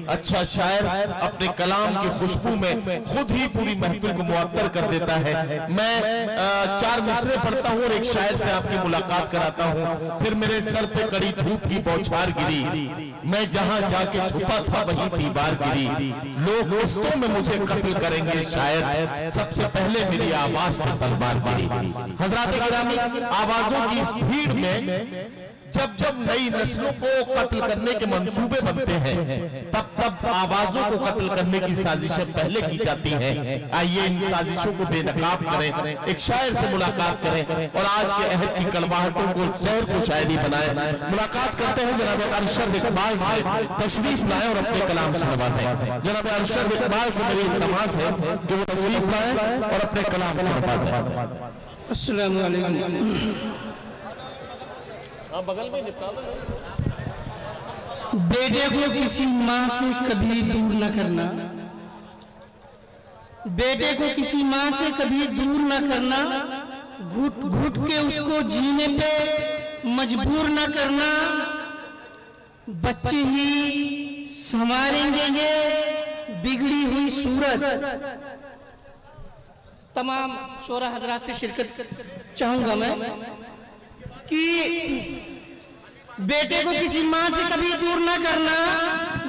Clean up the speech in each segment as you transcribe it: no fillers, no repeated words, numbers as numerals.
अच्छा शायर अपने कलाम की खुशबू में खुद ही पूरी महफिल को मुअत्तर कर देता है। मैं 4 मिसरे पढ़ता हूँ और एक शायर से आपकी मुलाकात कराता हूँ। फिर मेरे सर पे कड़ी धूप की बौछार गिरी, मैं जहाँ जाके छुपा था वहीं दीवार गिरी। लोग किस्तों में मुझे कत्ल करेंगे शायद, सबसे पहले मेरी आवाज पर तलवार गिरी। हजरात गिरामी, आवाजों की इस भीड़ में जब जब नई नस्लों को कत्ल करने के मंसूबे बनते हैं, तब तब आवाजों को कत्ल करने की साजिशें पहले की जाती हैं। आइए इन साजिशों को बेनकाब करें, एक शायर से मुलाकात करें और आज के अहद की कड़वाहटों को शहर को शायरी बनाएं। मुलाकात करते हैं जनाब अरशद इकबाल से, तशरीफ लाएं और अपने कलाम से नवाजें। जनाब अरशद इकबाल से मेरी इल्तमास है कि वो तशरीफ लाएं और अपने कलाम से नवाजें। अस्सलामु अलैकुम। बगल में निपटा दो। बेटे को किसी माँ से कभी दूर न करना, बेटे को किसी माँ से कभी दूर न करना, घुट घुट के उसको जीने पे मजबूर न करना। बच्चे ही संवारेंगे ये बिगड़ी हुई सूरत। तमाम शोरा हजरात से शिरकत चाहूंगा मैं कि बेटे को किसी माँ से कभी दूर न करना,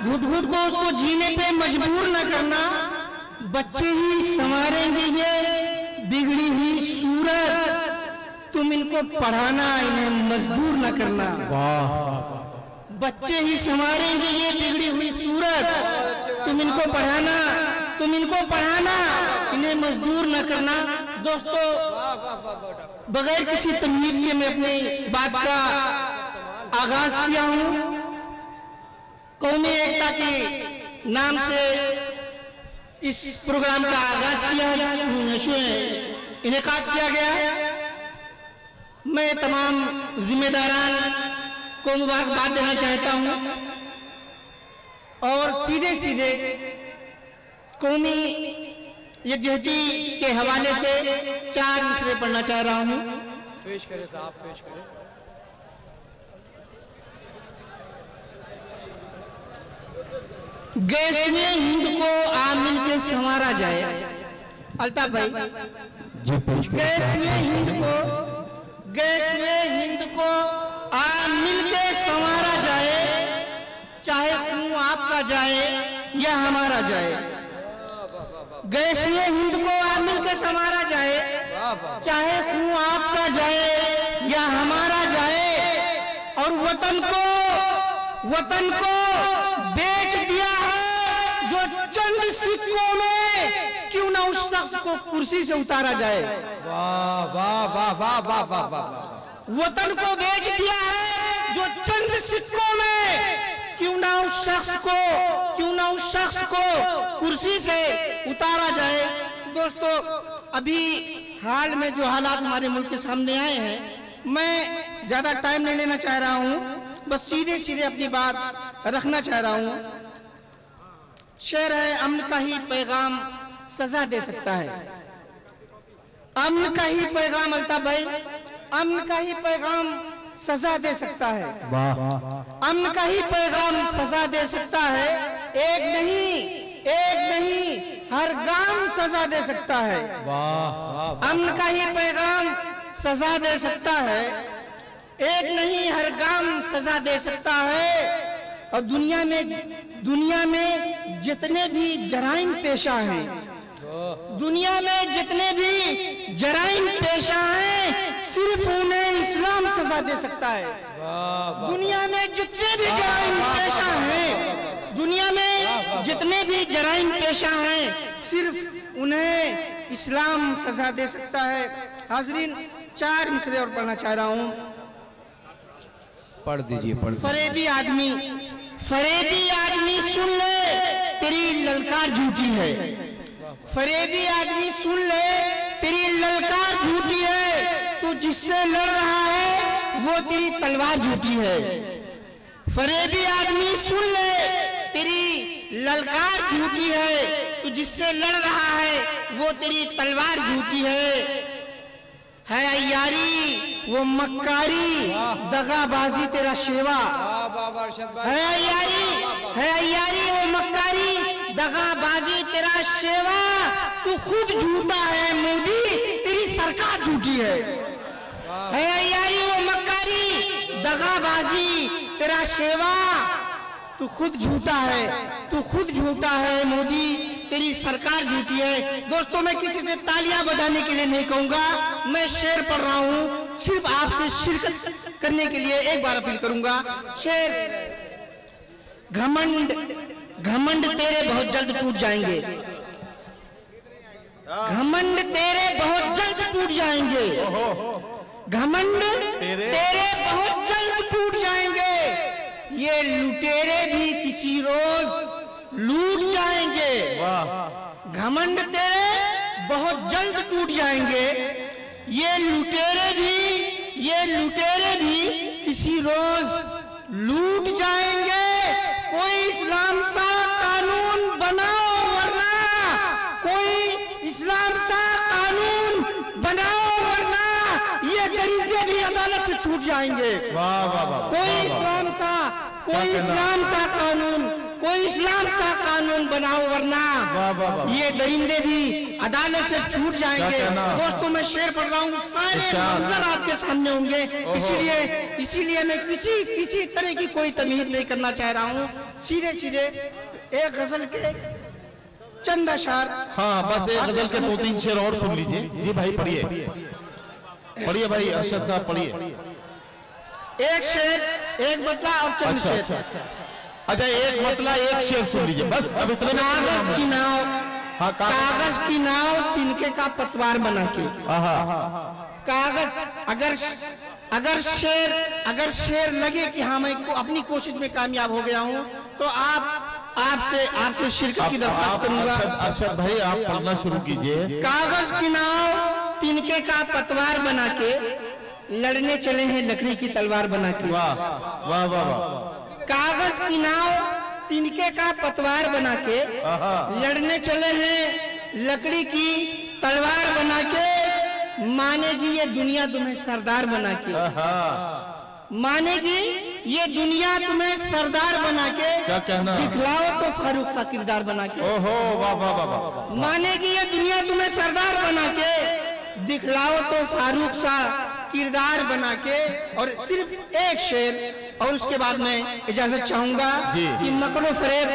घुट घुट को उसको जीने पे मजबूर न करना। बच्चे ही संवारेंगे ये बिगड़ी हुई सूरत, तुम इनको पढ़ाना इन्हें मजदूर न करना। बच्चे ही संवारेंगे ये बिगड़ी हुई सूरत, तुम इनको पढ़ाना इन्हें मजदूर न करना। दोस्तों, बगैर किसी तमहीद के मैं अपनी बात का आगाज किया हूँ। कौमी एकता के नाम से इस प्रोग्राम का आगाज इनेकाद किया गया। मैं तमाम जिम्मेदारान को मुबारकबाद देना चाहता हूँ और सीधे सीधे कौमी यकजहती के हवाले से 4 मिसरे पढ़ना चाह रहा हूँ। पेश करें साहब, पेश करें। गैस में हिंद को आ मिल के संवारा जाए। अल्ताफ भाई जी पेश करें। गैस में हिंद को आ मिल के संवारा जाए, चाहे खून आपका जाए या हमारा जाए। गैस में हिंद को आ मिल के संवारा जाए, चाहे खून आपका जाए या हमारा जाए। और वतन को बेच दिया है जो चंद सिक्कों में, क्यों ना उस शख्स को कुर्सी से उतारा जाए। वाह वाह वाह वाह वाह वाह वाह। वतन को बेच दिया है जो चंद सिक्कों में, क्यों ना उस शख्स को कुर्सी से उतारा जाए। दोस्तों, अभी हाल में जो हालात हमारे मुल्क के सामने आए हैं, मैं ज्यादा टाइम नहीं लेना चाह रहा हूं, बस सीधे सीधे अपनी बात रखना चाह रहा हूं। शेर है, अमन का ही पैगाम सजा दे सकता है। अमन का ही पैगाम, अल्ताफ भाई, अमन का ही पैगाम सजा दे सकता है। अमन का ही पैगाम सजा दे सकता है। एक नहीं हर गांव सजा दे सकता है। अमन का ही पैगाम सजा दे सकता है। एक नहीं हर गांव सजा दे सकता है। और दुनिया में जितने भी जराइम पेशा हैं, दुनिया में जितने भी जराइम पेशा हैं, सिर्फ उन्हें इस्लाम सजा दे सकता है। दुनिया में जितने भी जराइम पेशा हैं, दुनिया में जितने भी जराइम पेशा हैं, सिर्फ उन्हें इस्लाम सजा दे सकता है। हाजरीन, 4 मिसरे और पढ़ना चाह रहा हूँ। पढ़ दीजिए, पढ़। फरेबी आदमी सुन ले, तेरी ललकार झूठी है। फरेबी आदमी सुन ले, तेरी ललकार झूठी है। तू जिससे लड़ रहा है वो तेरी तलवार झूठी है। फरेबी आदमी सुन ले, तेरी ललकार झूठी है। तू जिससे लड़ रहा है वो तेरी तलवार झूठी है यारी वो मक्कारी, दगाबाजी तेरा शेवा। है यारी वो मक्कारी, दगाबाजी तेरा शेवा, तू खुद झूठा है मोदी, तेरी सरकार झूठी है यारी वो मक्कारी, दगाबाजी तेरा शेवा, तू खुद झूठा है, तू खुद झूठा है मोदी, तेरी सरकार झूठी है। दोस्तों मैं किसी से तालियां बजाने के लिए नहीं कहूंगा, मैं शेर पढ़ रहा हूं, सिर्फ आपसे शिरकत करने के लिए एक बार अपील करूंगा। शेर, घमंड घमंड तेरे बहुत जल्द टूट जाएंगे, घमंड तेरे बहुत जल्द टूट जाएंगे, घमंड तेरे बहुत जल्द टूट जाएंगे, ये लुटेरे भी किसी रोज लूट जाएंगे, घमंड तेरे बहुत जल्द टूट जाएंगे, ये लुटेरे भी किसी रोज लूट जाएंगे। कोई इस्लाम सा कानून बनाओ वरना, कोई इस्लाम सा कानून बनाओ वरना ये दरिंदे भी अदालत से छूट जाएंगे। कोई इस्लाम सा कानून बनाओ वरना ये दरिंदे भी अदालत से छूट जाएंगे। दोस्तों मैं शेर पढ़ रहा हूँ, सारे मंजर आपके सामने होंगे, इसीलिए मैं किसी तरह की कोई तमीज नहीं करना चाह रहा हूँ। सीधे सीधे एक गजल के चंद अशार। हाँ बस एक गजल के 2-3 शेर और सुन लीजिए। जी भाई पढ़िए भाई, अरशद साहब पढ़िए। एक शेर, एक मतला और चंद शेर। अच्छा एक मतला एक शेर सुन लीजिए बस। अब इतने कागज की नाव, हाँ कागज की नाव तिनके का पतवार बना के, कागज अगर शेर लगे कि हाँ मैं अपनी कोशिश में कामयाब हो गया हूँ तो आपसे शिरकत की दरख्वास्त करूंगा। अरशद भाई आप पढ़ना शुरू कीजिए। कागज की नाव तिनके का पतवार बना के, लड़ने चले हैं लकड़ी की तलवार बना के। वाह वाह वाह वाह। कागज की नाव तिनके का पतवार बना के, लड़ने चले हैं लकड़ी की तलवार बना के, मानेगी ये दुनिया तुम्हें सरदार बना के, मानेगी ये दुनिया तुम्हें सरदार बना के, क्या कहना, दिखलाओ तो फारूक सा किरदार बना के। ओहो वाह वाह वाह। मानेगी ये दुनिया तुम्हें सरदार बना के, दिखलाओ तो फारूक सा किरदार बना के। और सिर्फ एक शेर और उसके बाद मैं इजाजत चाहूंगा कि मकरो फरेब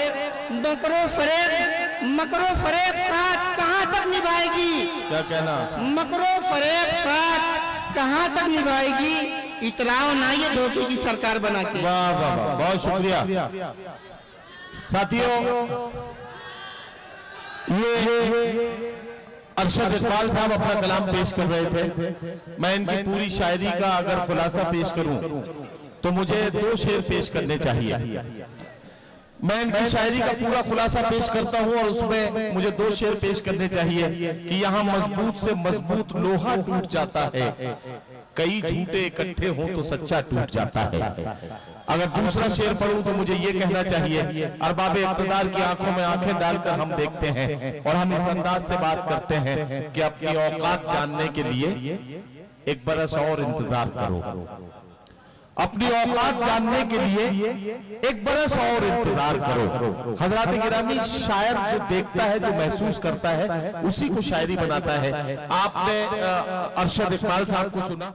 साथ कहां तक निभाएगी, क्या कहना, मकरो फरेब साथ कहां तक निभाएगी, इतराओ ना ये धोखे की सरकार बना के। वाह वाह वाह, बहुत शुक्रिया साथियों। ये अरशद इकबाल साहब अपना कलाम पेश कर रहे थे। मैं इनकी पूरी शायरी का अगर खुलासा पेश करूं तो मुझे 2 शेर पेश करने चाहिए। मैं इनकी शायरी का पूरा खुलासा पेश करता हूं और उसमें मुझे 2 शेर पेश करने चाहिए कि यहाँ मजबूत से मजबूत लोहा टूट जाता है, कई झूठे इकट्ठे हों तो सच्चा टूट जाता है। अगर दूसरा शेर पढ़ूं तो मुझे ये कहना चाहिए, अरबाब इक़्तिदार की आंखों में आंखें डालकर हम देखते हैं और हम इस अंदाज से बात करते हैं कि अपनी औकात जानने के लिए 1 बरस और इंतजार करो, अपनी औकात जानने के लिए 1 बरस और इंतजार करो। हजरात गिरामी, शायर जो देखता है, जो महसूस करता है, उसी को शायरी बनाता है। आपने अरशद इकबाल साहब को सुना।